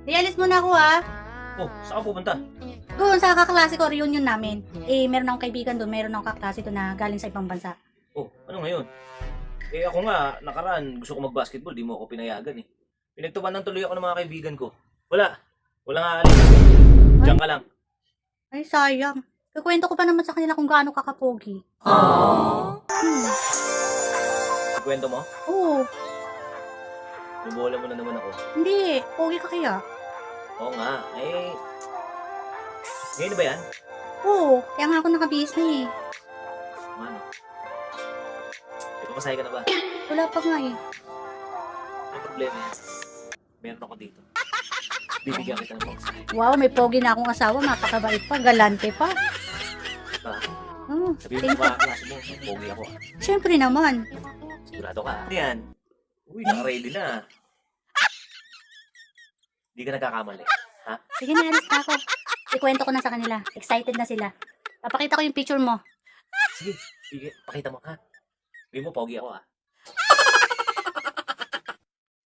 Di, alis muna ako ha. Oh, saan ka pupunta? Doon sa kaklase ko, reunion namin. Eh, meron akong kaibigan doon, meron akong kaklase doon na galing sa ibang bansa. Oh, ano ngayon? Eh ako nga, nakaraan, gusto ko mag-basketball, di mo ako pinayagan eh. Pinagtubanan tuloy ako ng mga kaibigan ko. Wala. Wala nga alis. Diyan ka lang. Ay, sayang. Kakwento ko pa naman sa kanila kung gaano kakapogi. Kwento mo? Oo, Nubola mo na naman ako. hindi. Pogi ka kaya? Oo nga. Eh, ngayon na ba yan? Oo, kaya nga ako nakabihis na eh. Ano? Eh, pumasaya ka na ba? Wala pa nga eh. Ano problema yan? Meron ako dito. Bibigyan kita ng pangsahay. Wow, may pogi na akong asawa, napakabait pa, galante pa. Diba? Sabihin Thank mo you. sa klase mo, pogi ako. Siyempre naman. Sigurado ka. Ano yan? Uy, naka-ready na. Hindi ka nagkakamali. Sige na, alis na ako. Ikwento ko na sa kanila. Excited na sila. Papakita ko yung picture mo. Sige, pakita mo ha. Sabihin mo, pogi ako ah.